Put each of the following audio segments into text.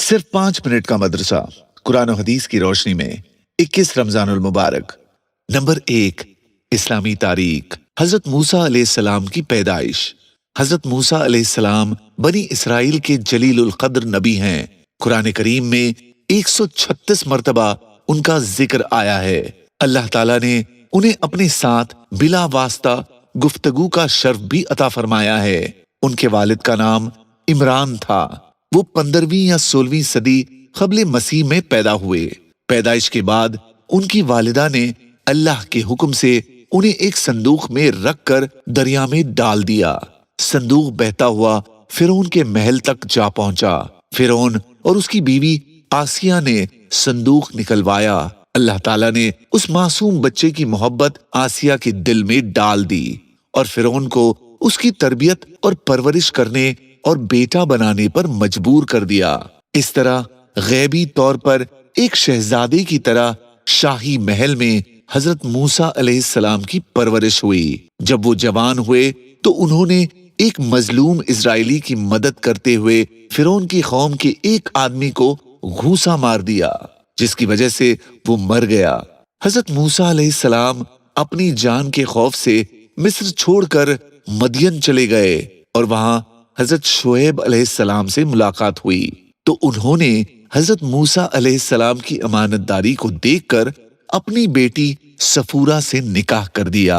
صرف 5 منٹ کا مدرسہ قرآن و حدیث کی روشنی میں 21 رمضان المبارک۔ نمبر 1، اسلامی تاریخ۔ حضرت موسیٰ علیہ السلام کی پیدائش۔ حضرت موسیٰ علیہ السلام بنی اسرائیل کے جلیل القدر نبی ہیں۔ قرآن کریم میں 136 مرتبہ ان کا ذکر آیا ہے۔ اللہ تعالیٰ نے انہیں اپنے ساتھ بلا واسطہ گفتگو کا شرف بھی عطا فرمایا ہے۔ ان کے والد کا نام عمران تھا۔ وہ 15ویں یا 16ویں صدی قبل مسیح میں پیدا ہوئے۔ پیدائش کے بعد ان کی والدہ نے اللہ کے حکم سے انہیں ایک صندوق میں رکھ کر دریا میں ڈال دیا۔ صندوق بہتا ہوا فرعون کے محل تک جا پہنچا۔ فرعون اور اس کی بیوی آسیہ نے صندوق نکلوایا۔ اللہ تعالیٰ نے اس معصوم بچے کی محبت آسیہ کے دل میں ڈال دی اور فرعون کو اس کی تربیت اور پرورش کرنے اور بیٹا بنانے پر مجبور کر دیا۔ اس طرح غیبی طور پر ایک شہزادے کی طرح شاہی محل میں حضرت موسیٰ علیہ السلام کی پرورش ہوئی۔ جب وہ جوان ہوئے تو انہوں نے ایک مظلوم اسرائیلی کی مدد کرتے ہوئے فرعون کی قوم کے ایک آدمی کو گھوسا مار دیا، جس کی وجہ سے وہ مر گیا۔ حضرت موسیٰ علیہ السلام اپنی جان کے خوف سے مصر چھوڑ کر مدین چلے گئے اور وہاں حضرت شعیب علیہ السلام سے ملاقات ہوئی تو انہوں نے حضرت موسیٰ علیہ السلام کی امانت داری کو دیکھ کر اپنی بیٹی صفورہ سے نکاح کر دیا۔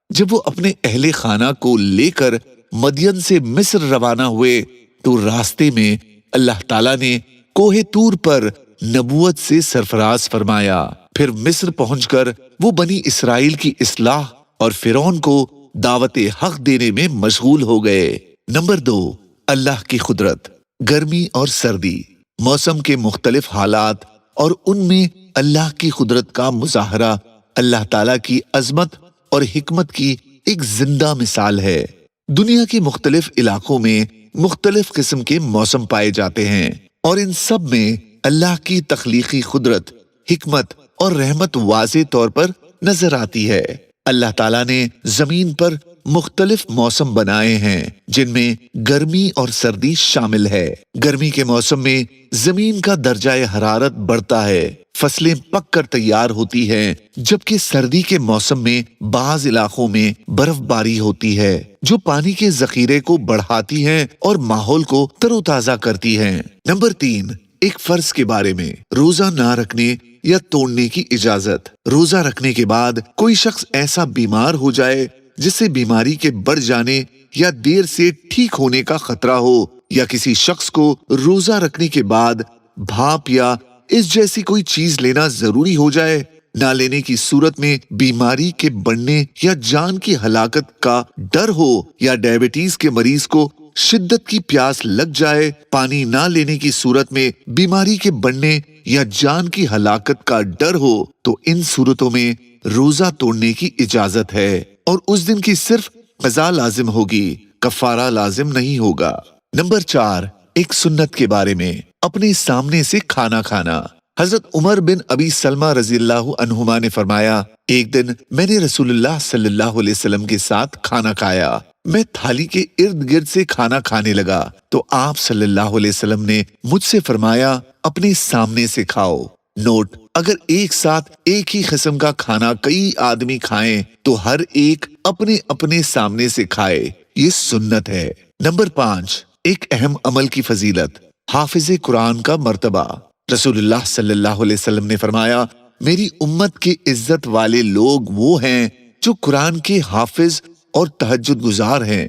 جب وہ اپنے اہل خانہ کو لے کر مدین سے مصر روانہ ہوئے تو راستے میں اللہ تعالیٰ نے کوہ طور پر نبوت سے سرفراز فرمایا۔ پھر مصر پہنچ کر وہ بنی اسرائیل کی اصلاح اور فرعون کو دعوت حق دینے میں مشغول ہو گئے۔ نمبر 2، اللہ کی قدرت۔ گرمی اور سردی، موسم کے مختلف حالات اور ان میں اللہ کی قدرت کا مظاہرہ اللہ تعالیٰ کی عظمت اور حکمت کی ایک زندہ مثال ہے۔ دنیا کے مختلف علاقوں میں مختلف قسم کے موسم پائے جاتے ہیں اور ان سب میں اللہ کی تخلیقی قدرت، حکمت اور رحمت واضح طور پر نظر آتی ہے۔ اللہ تعالیٰ نے زمین پر مختلف موسم بنائے ہیں جن میں گرمی اور سردی شامل ہے۔ گرمی کے موسم میں زمین کا درجہ حرارت بڑھتا ہے، فصلیں پک کر تیار ہوتی ہیں، جبکہ سردی کے موسم میں بعض علاقوں میں برف باری ہوتی ہے جو پانی کے ذخیرے کو بڑھاتی ہے اور ماحول کو تر و تازہ کرتی ہے۔ نمبر 3، ایک فرض کے بارے میں، روزہ نہ رکھنے یا توڑنے کی اجازت۔ روزہ رکھنے کے بعد کوئی شخص ایسا بیمار ہو جائے جس سے بیماری کے بڑھ جانے یا دیر سے ٹھیک ہونے کا خطرہ ہو، یا کسی شخص کو روزہ رکھنے کے بعد بھاپ یا اس جیسی کوئی چیز لینا ضروری ہو جائے، نہ لینے کی صورت میں بیماری کے بڑھنے یا جان کی ہلاکت کا ڈر ہو، یا ڈائبٹیز کے مریض کو شدت کی پیاس لگ جائے، پانی نہ لینے کی صورت میں بیماری کے بڑھنے یا جان کی ہلاکت کا ڈر ہو، تو ان صورتوں میں روزہ توڑنے کی اجازت ہے اور اس دن کی صرف قضا لازم ہوگی، کفارہ لازم نہیں ہوگا۔ نمبر 4، ایک سنت کے بارے میں، اپنے سامنے سے کھانا کھانا۔ حضرت عمر بن ابی سلمہ رضی اللہ عنہما نے فرمایا، ایک دن میں نے رسول اللہ صلی اللہ علیہ وسلم کے ساتھ کھانا کھایا۔ میں تھالی کے ارد گرد سے کھانا کھانے لگا تو آپ صلی اللہ علیہ وسلم نے مجھ سے فرمایا، اپنے سامنے سے کھاؤ۔ نوٹ: اگر ایک ساتھ ایک ہی قسم کا کھانا کئی آدمی کھائیں تو ہر ایک اپنے اپنے سامنے سے کھائے، یہ سنت ہے۔ نمبر 5، ایک اہم عمل کی فضیلت، حافظ قرآن کا مرتبہ۔ رسول اللہ صلی اللہ علیہ وسلم نے فرمایا، میری امت کے عزت والے لوگ وہ ہیں جو قرآن کے حافظ اور تہجد گزار ہیں۔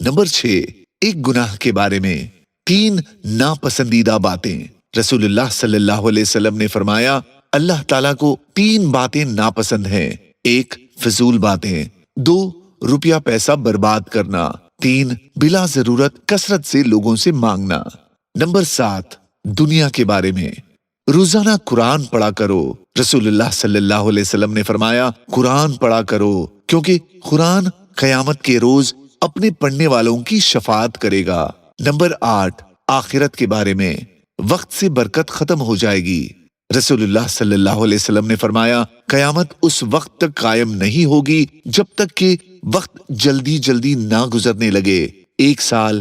نمبر 6، ایک گناہ کے بارے میں، 3 ناپسندیدہ باتیں۔ رسول اللہ صلی اللہ علیہ وسلم نے فرمایا، اللہ تعالیٰ کو 3 باتیں ناپسند ہیں۔ 1، فضول باتیں۔ 2، روپیہ پیسہ برباد کرنا۔ 3، بلا ضرورت کثرت سے لوگوں سے مانگنا۔ نمبر 7، دنیا کے بارے میں، روزانہ قرآن پڑھا کرو۔ رسول اللہ صلی اللہ علیہ وسلم نے فرمایا، قرآن پڑھا کرو کیونکہ قرآن قیامت کے روز اپنے پڑھنے والوں کی شفاعت کرے گا۔ نمبر 8، آخرت کے بارے میں، وقت سے برکت ختم ہو جائے گی۔ رسول اللہ صلی اللہ علیہ وسلم نے فرمایا، قیامت اس وقت تک قائم نہیں ہوگی جب تک کہ وقت جلدی جلدی نہ گزرنے لگے۔ 1 سال